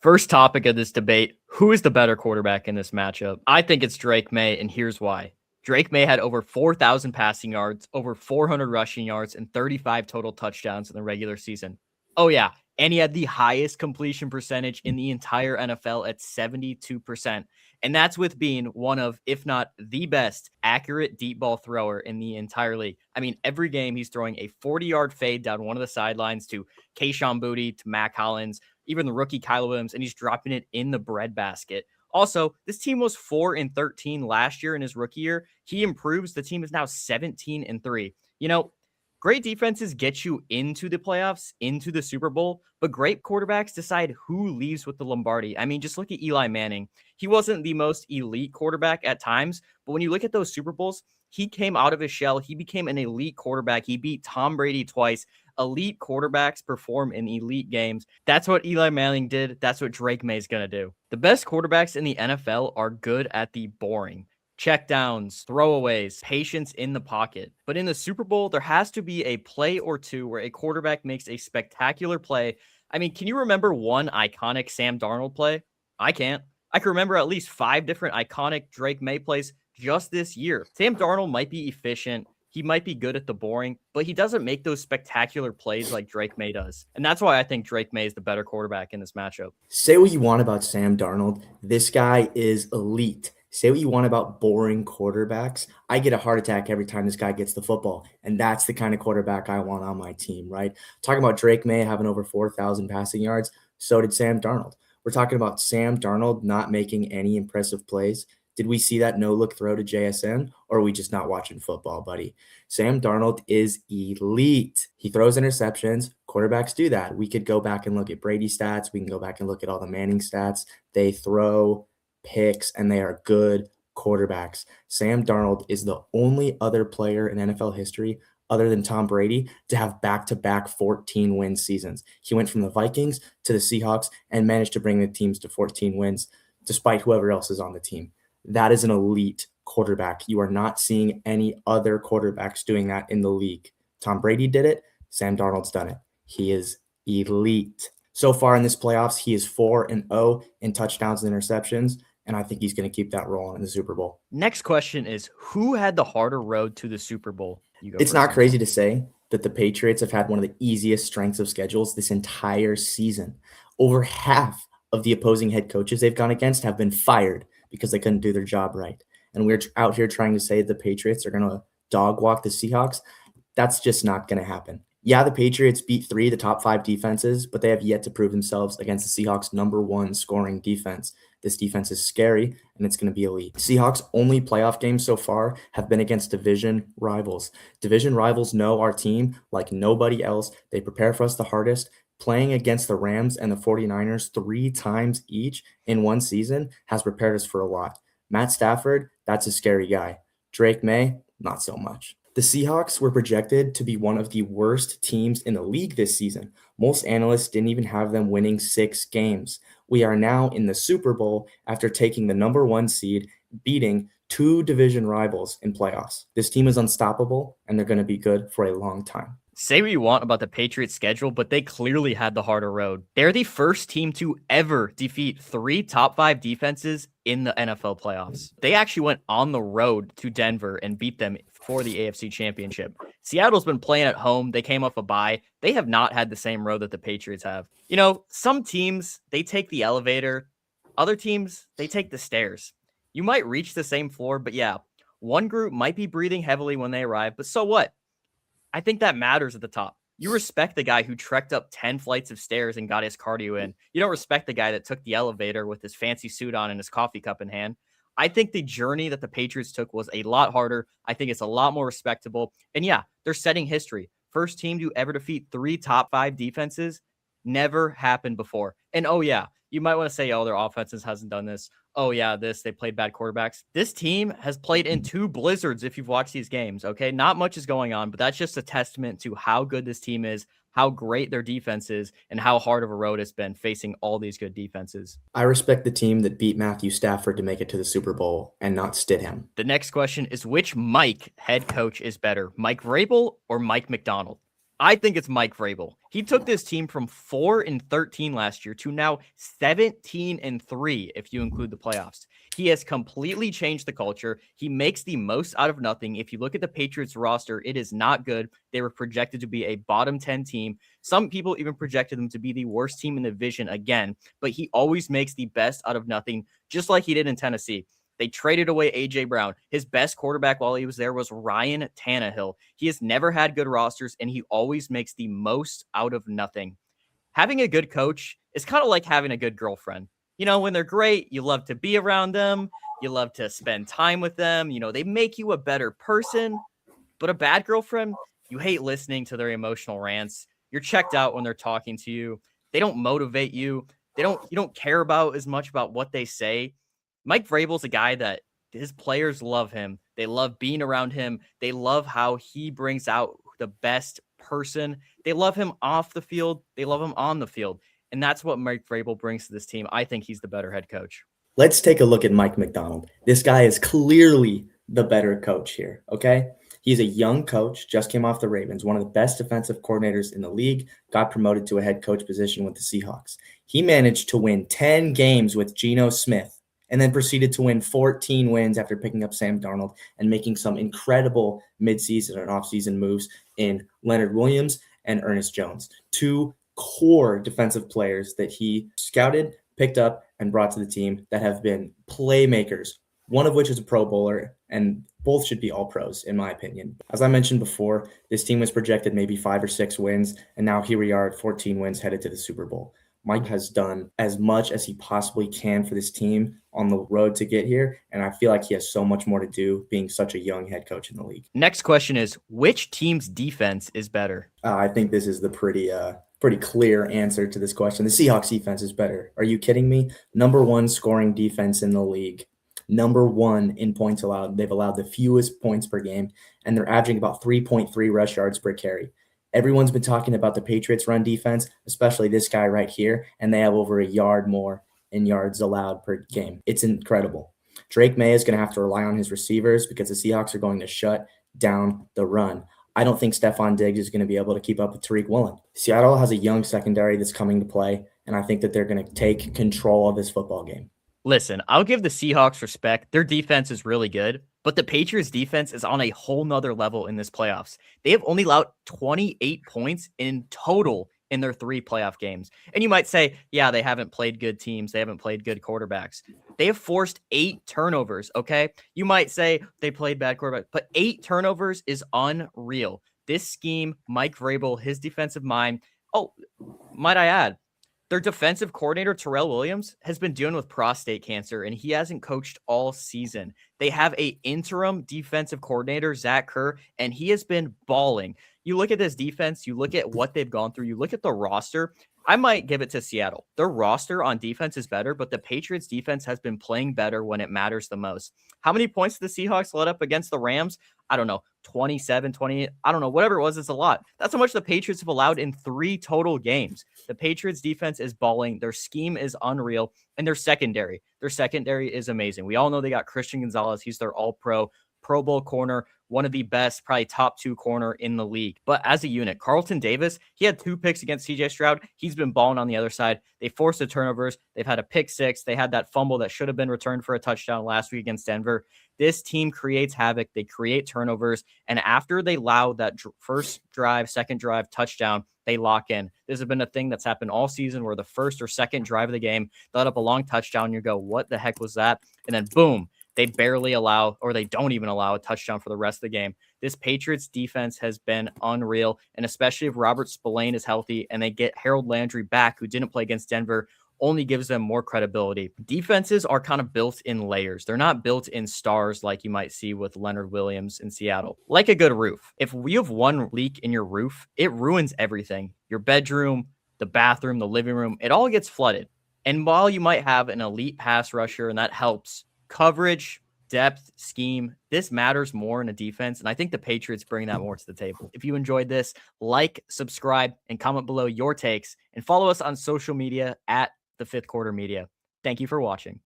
First topic of this debate, who is the better quarterback in this matchup? I think it's Drake Maye, and here's why. Drake Maye had over 4,000 passing yards, over 400 rushing yards, and 35 total touchdowns in the regular season. Oh, yeah. And he had the highest completion percentage in the entire NFL at 72%. And that's with being one of, if not the best, accurate deep ball thrower in the entire league. I mean, every game he's throwing a 40-yard fade down one of the sidelines to Kayshon Boutte, to Mac Hollins, even the rookie Kyle Williams, and he's dropping it in the breadbasket. Also, this team was 4-13 last year in his rookie year. He improves. The team is now 17-3. You know, great defenses get you into the playoffs, into the Super Bowl, but great quarterbacks decide who leaves with the Lombardi. I mean, just look at Eli Manning. He wasn't the most elite quarterback at times, but when you look at those Super Bowls, he came out of his shell. He became an elite quarterback. He beat Tom Brady twice. Elite quarterbacks perform in elite games. That's what Eli Manning did. That's what Drake Maye is going to do. The best quarterbacks in the NFL are good at the boring. Checkdowns, throwaways, patience in the pocket. But in the Super Bowl, there has to be a play or two where a quarterback makes a spectacular play. I mean, can you remember one iconic Sam Darnold play? I can't. I can remember at least 5 different iconic Drake Maye plays just this year. Sam Darnold might be efficient. He might be good at the boring, but he doesn't make those spectacular plays like Drake Maye does. And that's why I think Drake Maye is the better quarterback in this matchup. Say what you want about Sam Darnold. This guy is elite. Say what you want about boring quarterbacks. I get a heart attack every time this guy gets the football. And that's the kind of quarterback I want on my team, right? Talking about Drake Maye having over 4,000 passing yards, so did Sam Darnold. We're talking about Sam Darnold not making any impressive plays. Did we see that no-look throw to JSN, or are we just not watching football, buddy? Sam Darnold is elite. He throws interceptions. Quarterbacks do that. We could go back and look at Brady's stats. We can go back and look at all the Manning stats. They throw picks, and they are good quarterbacks. Sam Darnold is the only other player in NFL history other than Tom Brady to have back-to-back 14-win seasons. He went from the Vikings to the Seahawks and managed to bring the teams to 14 wins despite whoever else is on the team. That is an elite quarterback. You are not seeing any other quarterbacks doing that in the league. Tom Brady did it. Sam Darnold's done it. He is elite. So far in this playoffs, he is 4-0 in touchdowns and interceptions, and I think he's going to keep that rolling in the Super Bowl. Next question is, who had the harder road to the Super Bowl? It's not crazy to say that the Patriots have had one of the easiest strengths of schedules this entire season. Over half of the opposing head coaches they've gone against have been fired because they couldn't do their job right. And we're out here trying to say the Patriots are going to dog walk the Seahawks. That's just not going to happen. Yeah, the Patriots beat 3 of the top 5 defenses, but they have yet to prove themselves against the Seahawks' #1 scoring defense. This defense is scary, and it's going to be elite. Seahawks' only playoff games so far have been against division rivals. Division rivals know our team like nobody else. They prepare for us the hardest. Playing against the Rams and the 49ers 3 times each in one season has prepared us for a lot. Matt Stafford, that's a scary guy. Drake Maye, not so much. The Seahawks were projected to be one of the worst teams in the league this season. Most analysts didn't even have them winning 6 games. We are now in the Super Bowl after taking the #1 seed, beating 2 division rivals in playoffs. This team is unstoppable, and they're going to be good for a long time. Say what you want about the Patriots' schedule, but they clearly had the harder road. They're the first team to ever defeat 3 top 5 defenses in the NFL playoffs. They actually went on the road to Denver and beat them for the AFC Championship. Seattle's been playing at home. They came off a bye. They have not had the same road that the Patriots have. You know, some teams, they take the elevator. Other teams, they take the stairs. You might reach the same floor, but yeah, one group might be breathing heavily when they arrive, but so what? I think that matters at the top. You respect the guy who trekked up 10 flights of stairs and got his cardio in. You don't respect the guy that took the elevator with his fancy suit on and his coffee cup in hand. I think the journey that the Patriots took was a lot harder. I think it's a lot more respectable. And yeah, they're setting history. First team to ever defeat 3 top 5 defenses. Never happened before. And oh yeah, you might want to say, oh, their offenses hasn't done this. Oh yeah, they played bad quarterbacks. This team has played in 2 blizzards if you've watched these games, okay? Not much is going on, but that's just a testament to how good this team is, how great their defense is, and how hard of a road it's been facing all these good defenses. I respect the team that beat Matthew Stafford to make it to the Super Bowl and not Stidham. The next question is, which Mike head coach is better, Mike Vrabel or Mike McDonald? I think it's Mike Vrabel. He took this team from 4-13 last year to now 17-3, if you include the playoffs. He has completely changed the culture. He makes the most out of nothing. If you look at the Patriots roster, it is not good. They were projected to be a bottom 10 team. Some people even projected them to be the worst team in the division again, but he always makes the best out of nothing, just like he did in Tennessee. They traded away A.J. Brown. His best quarterback while he was there was Ryan Tannehill. He has never had good rosters, and he always makes the most out of nothing. Having a good coach is kind of like having a good girlfriend. When they're great, you love to be around them. You love to spend time with them. They make you a better person. But a bad girlfriend, you hate listening to their emotional rants. You're checked out when they're talking to you. They don't motivate you. You don't care about as much about what they say. Mike Vrabel's a guy that his players love him. They love being around him. They love how he brings out the best person. They love him off the field. They love him on the field. And that's what Mike Vrabel brings to this team. I think he's the better head coach. Let's take a look at Mike McDonald. This guy is clearly the better coach here, okay? He's a young coach, just came off the Ravens, one of the best defensive coordinators in the league, got promoted to a head coach position with the Seahawks. He managed to win 10 games with Geno Smith and then proceeded to win 14 wins after picking up Sam Darnold and making some incredible midseason and offseason moves in Leonard Williams and Ernest Jones, two core defensive players that he scouted, picked up, and brought to the team that have been playmakers, one of which is a Pro Bowler, and both should be all pros, in my opinion. As I mentioned before, this team was projected maybe 5 or 6 wins, and now here we are at 14 wins headed to the Super Bowl. Mike has done as much as he possibly can for this team on the road to get here, and I feel like he has so much more to do being such a young head coach in the league. Next question is, which team's defense is better? I think this is the pretty clear answer to this question. The Seahawks defense is better. Are you kidding me? Number 1 scoring defense in the league. Number 1 in points allowed. They've allowed the fewest points per game, and they're averaging about 3.3 rush yards per carry. Everyone's been talking about the Patriots run defense, especially this guy right here, and they have over a yard more in yards allowed per game. It's incredible. Drake Maye is going to have to rely on his receivers because the Seahawks are going to shut down the run. I don't think Stephon Diggs is going to be able to keep up with Tariq Woolen. Seattle has a young secondary that's coming to play, and I think that they're going to take control of this football game. Listen, I'll give the Seahawks respect. Their defense is really good, but the Patriots defense is on a whole nother level in this playoffs. They have only allowed 28 points in total in their 3 playoff games. And you might say, yeah, they haven't played good teams. They haven't played good quarterbacks. They have forced 8 turnovers, okay? You might say they played bad quarterback, but 8 turnovers is unreal. This scheme, Mike Vrabel, his defensive mind. Oh, might I add, their defensive coordinator, Terrell Williams, has been dealing with prostate cancer, and he hasn't coached all season. They have an interim defensive coordinator, Zach Kerr, and he has been balling. You look at this defense, you look at what they've gone through, you look at the roster. I might give it to Seattle. Their roster on defense is better, but the Patriots defense has been playing better when it matters the most. How many points did the Seahawks let up against the Rams? I don't know, 27, 28, I don't know, whatever it was, it's a lot. That's how much the Patriots have allowed in 3 total games. The Patriots defense is balling. Their scheme is unreal, and their secondary is amazing. We all know they got Christian Gonzalez. He's their all-pro, Pro Bowl corner, one of the best, probably top 2 corner in the league. But as a unit, Carlton Davis, he had 2 picks against CJ Stroud. He's been balling on the other side. They forced the turnovers. They've had a pick 6. They had that fumble that should have been returned for a touchdown last week against Denver. This team creates havoc. They create turnovers. And after they allow that first drive, second drive, touchdown, they lock in. This has been a thing that's happened all season where the first or second drive of the game, they let up a long touchdown. You go, what the heck was that? And then boom, they barely allow, or they don't even allow a touchdown for the rest of the game. This Patriots defense has been unreal, and especially if Robert Spillane is healthy and they get Harold Landry back, who didn't play against Denver, only gives them more credibility. Defenses are kind of built in layers. They're not built in stars like you might see with Leonard Williams in Seattle. Like a good roof. If you have one leak in your roof, it ruins everything. Your bedroom, the bathroom, the living room, it all gets flooded. And while you might have an elite pass rusher, and that helps, coverage, depth, scheme, this matters more in a defense, and I think the Patriots bring that more to the table. If you enjoyed this, like, subscribe, and comment below your takes, and follow us on social media at The Fifth Quarter Media. Thank you for watching.